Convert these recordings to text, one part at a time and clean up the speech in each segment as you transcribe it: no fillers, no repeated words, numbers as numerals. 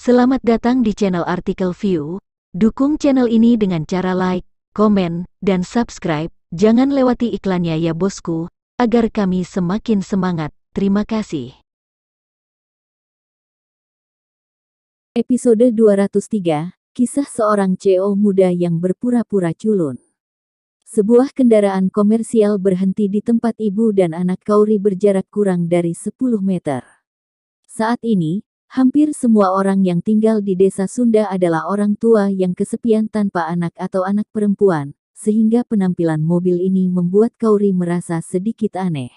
Selamat datang di channel Artikel View. Dukung channel ini dengan cara like, komen, dan subscribe. Jangan lewati iklannya ya bosku, agar kami semakin semangat. Terima kasih. Episode 203, Kisah seorang CEO muda yang berpura-pura culun. Sebuah kendaraan komersial berhenti di tempat ibu dan anak Kauri berjarak kurang dari 10 meter. Saat ini, hampir semua orang yang tinggal di desa Sunda adalah orang tua yang kesepian tanpa anak atau anak perempuan, sehingga penampilan mobil ini membuat Kauri merasa sedikit aneh.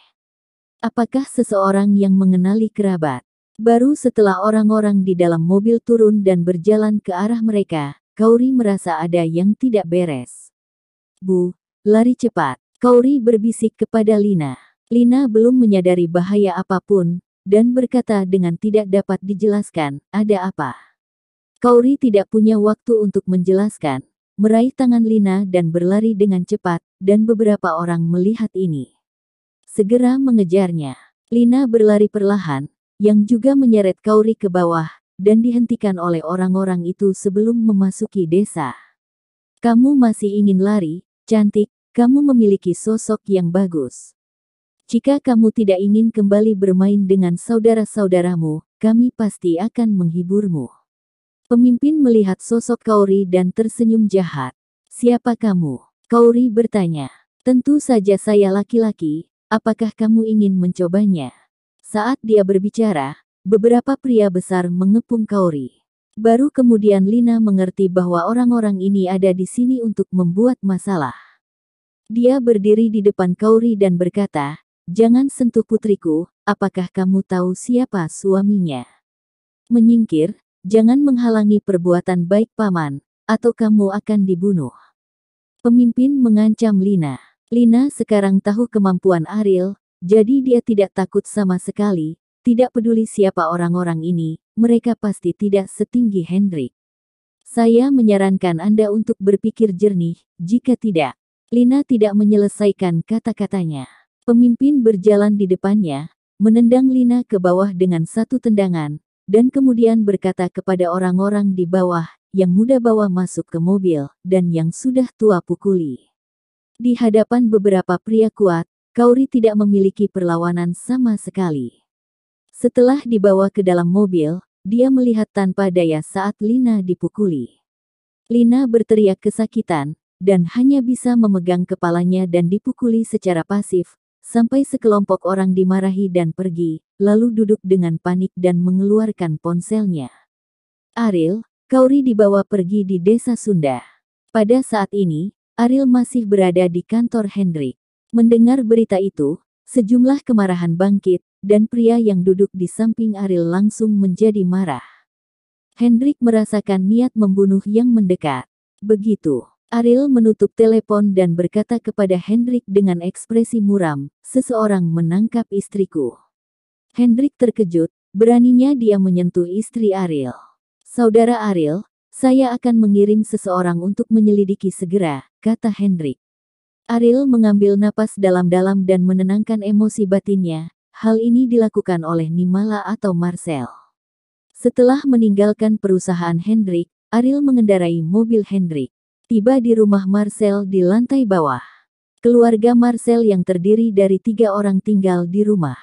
Apakah seseorang yang mengenali kerabat? Baru setelah orang-orang di dalam mobil turun dan berjalan ke arah mereka, Kauri merasa ada yang tidak beres. "Bu, lari cepat," Kauri berbisik kepada Lina. Lina belum menyadari bahaya apapun, dan berkata dengan tidak dapat dijelaskan, "Ada apa?" Kauri tidak punya waktu untuk menjelaskan, meraih tangan Lina dan berlari dengan cepat, dan beberapa orang melihat ini. Segera mengejarnya. Lina berlari perlahan, yang juga menyeret Kauri ke bawah, dan dihentikan oleh orang-orang itu sebelum memasuki desa. "Kamu masih ingin lari, cantik, kamu memiliki sosok yang bagus. Jika kamu tidak ingin kembali bermain dengan saudara-saudaramu, kami pasti akan menghiburmu." Pemimpin melihat sosok Kauri dan tersenyum jahat. "Siapa kamu?" Kauri bertanya. "Tentu saja saya laki-laki, apakah kamu ingin mencobanya?" Saat dia berbicara, beberapa pria besar mengepung Kauri. Baru kemudian Lina mengerti bahwa orang-orang ini ada di sini untuk membuat masalah. Dia berdiri di depan Kauri dan berkata, "Jangan sentuh putriku, apakah kamu tahu siapa suaminya? Menyingkir, jangan menghalangi perbuatan baik paman, atau kamu akan dibunuh." Pemimpin mengancam Lina. Lina sekarang tahu kemampuan Ariel, jadi dia tidak takut sama sekali, tidak peduli siapa orang-orang ini, mereka pasti tidak setinggi Hendrik. "Saya menyarankan Anda untuk berpikir jernih, jika tidak." Lina tidak menyelesaikan kata-katanya. Pemimpin berjalan di depannya, menendang Lina ke bawah dengan satu tendangan, dan kemudian berkata kepada orang-orang di bawah, yang muda bawa masuk ke mobil, dan yang sudah tua pukuli. Di hadapan beberapa pria kuat, Kauri tidak memiliki perlawanan sama sekali. Setelah dibawa ke dalam mobil, dia melihat tanpa daya saat Lina dipukuli. Lina berteriak kesakitan, dan hanya bisa memegang kepalanya dan dipukuli secara pasif, sampai sekelompok orang dimarahi dan pergi, lalu duduk dengan panik dan mengeluarkan ponselnya. Ariel, Kauri dibawa pergi di desa Sunda. Pada saat ini, Ariel masih berada di kantor Hendrik. Mendengar berita itu, sejumlah kemarahan bangkit, dan pria yang duduk di samping Ariel langsung menjadi marah. Hendrik merasakan niat membunuh yang mendekat. Begitu, Ariel menutup telepon dan berkata kepada Hendrik dengan ekspresi muram, "Seseorang menangkap istriku." Hendrik terkejut, beraninya dia menyentuh istri Ariel. "Saudara Ariel, saya akan mengirim seseorang untuk menyelidiki segera," kata Hendrik. Ariel mengambil napas dalam-dalam dan menenangkan emosi batinnya. Hal ini dilakukan oleh Nimala atau Marcel. Setelah meninggalkan perusahaan Hendrik, Ariel mengendarai mobil Hendrik. Tiba di rumah Marcel di lantai bawah. Keluarga Marcel yang terdiri dari 3 orang tinggal di rumah.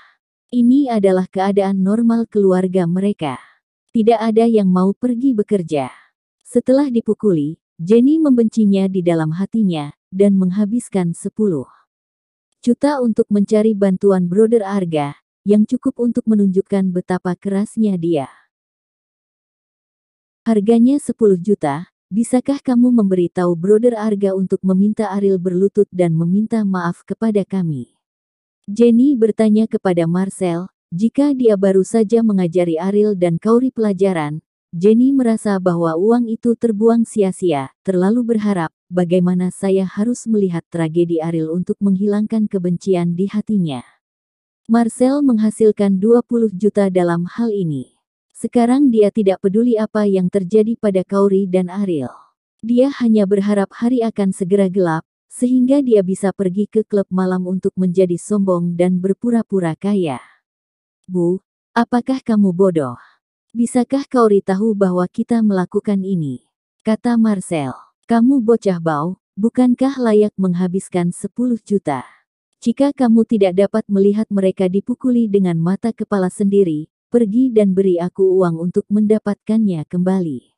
Ini adalah keadaan normal keluarga mereka. Tidak ada yang mau pergi bekerja. Setelah dipukuli, Jenny membencinya di dalam hatinya, dan menghabiskan 10 juta untuk mencari bantuan Brother Arga, yang cukup untuk menunjukkan betapa kerasnya dia. "Harganya 10 juta, bisakah kamu memberitahu Brother Arga untuk meminta Ariel berlutut dan meminta maaf kepada kami?" Jenny bertanya kepada Marcel. Jika dia baru saja mengajari Ariel dan Kauri pelajaran, Jenny merasa bahwa uang itu terbuang sia-sia, terlalu berharap, bagaimana saya harus melihat tragedi Ariel untuk menghilangkan kebencian di hatinya. Marcel menghasilkan 20 juta dalam hal ini. Sekarang dia tidak peduli apa yang terjadi pada Kauri dan Ariel. Dia hanya berharap hari akan segera gelap, sehingga dia bisa pergi ke klub malam untuk menjadi sombong dan berpura-pura kaya. "Bu, apakah kamu bodoh? Bisakah Kaori tahu bahwa kita melakukan ini? Kata Marcel. Kamu bocah bau, bukankah layak menghabiskan 10 juta? Jika kamu tidak dapat melihat mereka dipukuli dengan mata kepala sendiri, pergi dan beri aku uang untuk mendapatkannya kembali.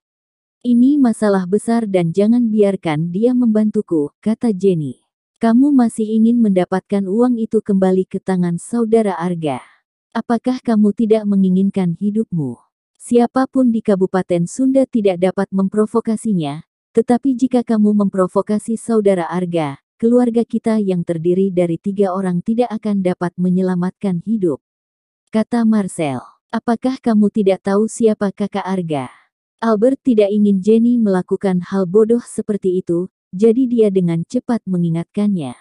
Ini masalah besar dan jangan biarkan dia membantuku, kata Jenny. Kamu masih ingin mendapatkan uang itu kembali ke tangan saudara Arga. Apakah kamu tidak menginginkan hidupmu? Siapapun di Kabupaten Sunda tidak dapat memprovokasinya, tetapi jika kamu memprovokasi saudara Arga, keluarga kita yang terdiri dari 3 orang tidak akan dapat menyelamatkan hidup. Kata Marcel. Apakah kamu tidak tahu siapa kakak Arga? Albert tidak ingin Jenny melakukan hal bodoh seperti itu, jadi dia dengan cepat mengingatkannya.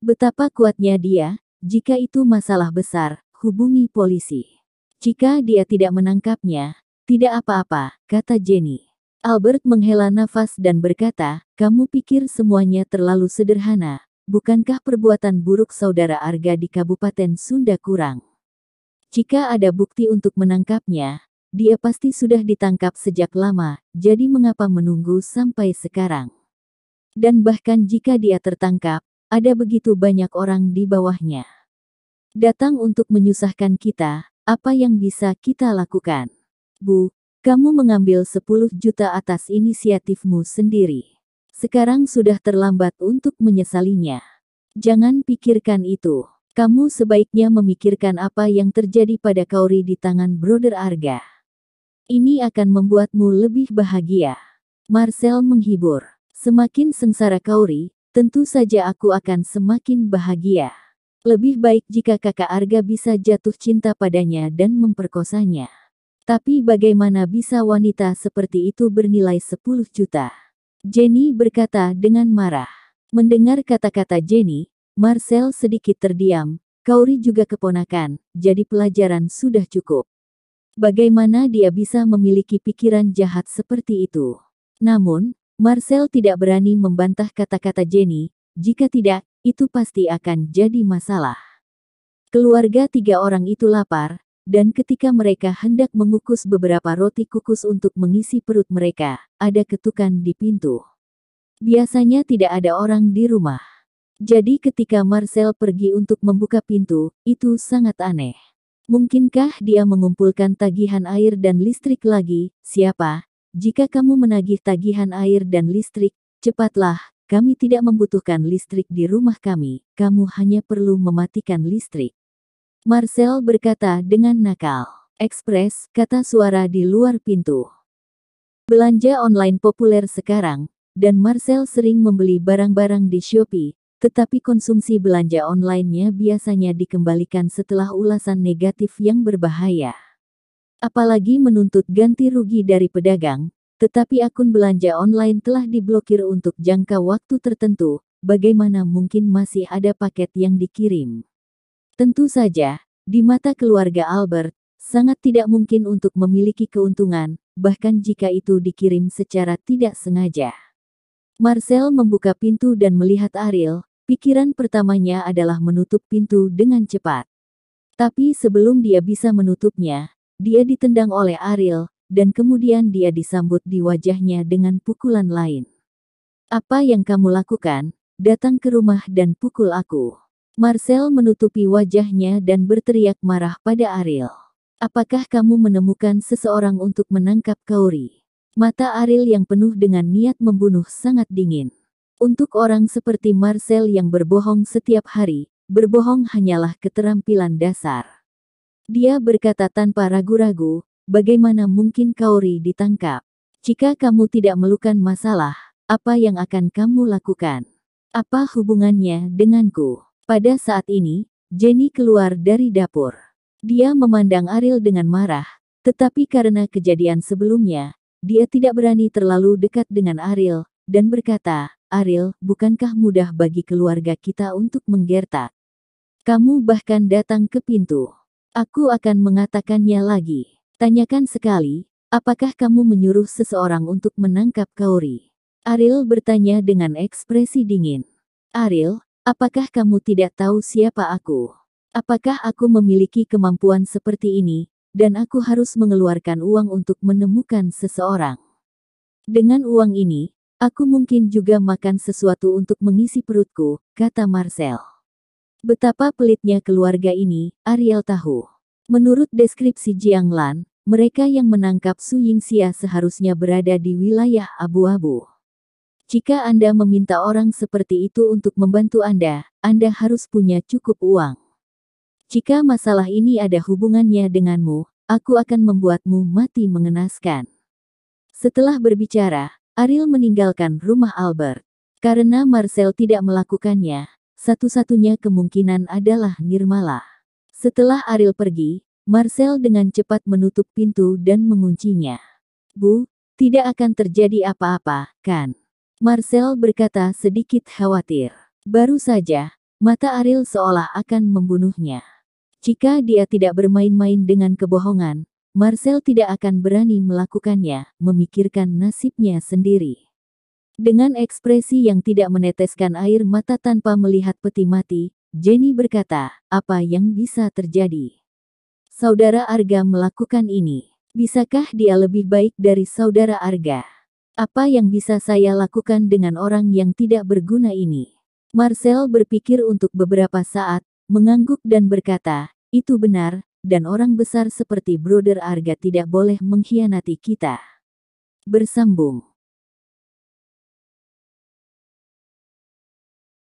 Betapa kuatnya dia, jika itu masalah besar, hubungi polisi. Jika dia tidak menangkapnya, tidak apa-apa, kata Jenny. Albert menghela nafas dan berkata, kamu pikir semuanya terlalu sederhana, bukankah perbuatan buruk saudara Arga di Kabupaten Sunda kurang? Jika ada bukti untuk menangkapnya, dia pasti sudah ditangkap sejak lama, jadi mengapa menunggu sampai sekarang? Dan bahkan jika dia tertangkap, ada begitu banyak orang di bawahnya. Datang untuk menyusahkan kita, apa yang bisa kita lakukan? Bu, kamu mengambil 10 juta atas inisiatifmu sendiri. Sekarang sudah terlambat untuk menyesalinya. Jangan pikirkan itu. Kamu sebaiknya memikirkan apa yang terjadi pada Kaori di tangan Brother Arga. Ini akan membuatmu lebih bahagia. Marcel menghibur. Semakin sengsara Kaori, tentu saja aku akan semakin bahagia. Lebih baik jika kakak Arga bisa jatuh cinta padanya dan memperkosanya. Tapi bagaimana bisa wanita seperti itu bernilai 10 juta? Jenny berkata dengan marah. Mendengar kata-kata Jenny, Marcel sedikit terdiam. Kaori juga keponakan, jadi pelajaran sudah cukup. Bagaimana dia bisa memiliki pikiran jahat seperti itu? Namun, Marcel tidak berani membantah kata-kata Jenny, jika tidak, itu pasti akan jadi masalah. Keluarga 3 orang itu lapar, dan ketika mereka hendak mengukus beberapa roti kukus untuk mengisi perut mereka, ada ketukan di pintu. Biasanya tidak ada orang di rumah. Jadi ketika Marcel pergi untuk membuka pintu, itu sangat aneh. Mungkinkah dia mengumpulkan tagihan air dan listrik lagi? Siapa? Jika kamu menagih tagihan air dan listrik, cepatlah, kami tidak membutuhkan listrik di rumah kami, kamu hanya perlu mematikan listrik. Marcel berkata dengan nakal. Ekspres, kata suara di luar pintu. Belanja online populer sekarang, dan Marcel sering membeli barang-barang di Shopee, tetapi konsumsi belanja online-nya biasanya dikembalikan setelah ulasan negatif yang berbahaya. Apalagi menuntut ganti rugi dari pedagang, tetapi akun belanja online telah diblokir untuk jangka waktu tertentu, bagaimana mungkin masih ada paket yang dikirim? Tentu saja, di mata keluarga Albert, sangat tidak mungkin untuk memiliki keuntungan, bahkan jika itu dikirim secara tidak sengaja. Marcel membuka pintu dan melihat Ariel, pikiran pertamanya adalah menutup pintu dengan cepat. Tapi sebelum dia bisa menutupnya, dia ditendang oleh Ariel, dan kemudian dia disambut di wajahnya dengan pukulan lain. Apa yang kamu lakukan? Datang ke rumah dan pukul aku. Marcel menutupi wajahnya dan berteriak marah pada Ariel. Apakah kamu menemukan seseorang untuk menangkap Kaori? Mata Ariel yang penuh dengan niat membunuh sangat dingin. Untuk orang seperti Marcel yang berbohong setiap hari, berbohong hanyalah keterampilan dasar. Dia berkata tanpa ragu-ragu, bagaimana mungkin Kaori ditangkap? Jika kamu tidak melukan masalah, apa yang akan kamu lakukan? Apa hubungannya denganku? Pada saat ini, Jenny keluar dari dapur. Dia memandang Ariel dengan marah, tetapi karena kejadian sebelumnya, dia tidak berani terlalu dekat dengan Ariel, dan berkata, Ariel, bukankah mudah bagi keluarga kita untuk menggertak? Kamu bahkan datang ke pintu. Aku akan mengatakannya lagi. Tanyakan sekali, apakah kamu menyuruh seseorang untuk menangkap Kaori? Ariel bertanya dengan ekspresi dingin. Ariel, apakah kamu tidak tahu siapa aku? Apakah aku memiliki kemampuan seperti ini? dan aku harus mengeluarkan uang untuk menemukan seseorang. Dengan uang ini, aku mungkin juga makan sesuatu untuk mengisi perutku, kata Marcel. Betapa pelitnya keluarga ini, Ariel tahu. Menurut deskripsi Jiang Lan, mereka yang menangkap Su Yingxia seharusnya berada di wilayah abu-abu. Jika Anda meminta orang seperti itu untuk membantu Anda harus punya cukup uang. Jika masalah ini ada hubungannya denganmu, aku akan membuatmu mati mengenaskan. Setelah berbicara, Ariel meninggalkan rumah Albert. Karena Marcel tidak melakukannya, satu-satunya kemungkinan adalah Nirmala. Setelah Ariel pergi, Marcel dengan cepat menutup pintu dan menguncinya. Bu, tidak akan terjadi apa-apa, kan? Marcel berkata sedikit khawatir. Baru saja, mata Ariel seolah akan membunuhnya. Jika dia tidak bermain-main dengan kebohongan, Marcel tidak akan berani melakukannya, memikirkan nasibnya sendiri. Dengan ekspresi yang tidak meneteskan air mata tanpa melihat peti mati, Jenny berkata, apa yang bisa terjadi? Saudara Arga melakukan ini. Bisakah dia lebih baik dari saudara Arga? Apa yang bisa saya lakukan dengan orang yang tidak berguna ini? Marcel berpikir untuk beberapa saat, mengangguk dan berkata, itu benar, dan orang besar seperti Brother Arga tidak boleh mengkhianati kita. Bersambung.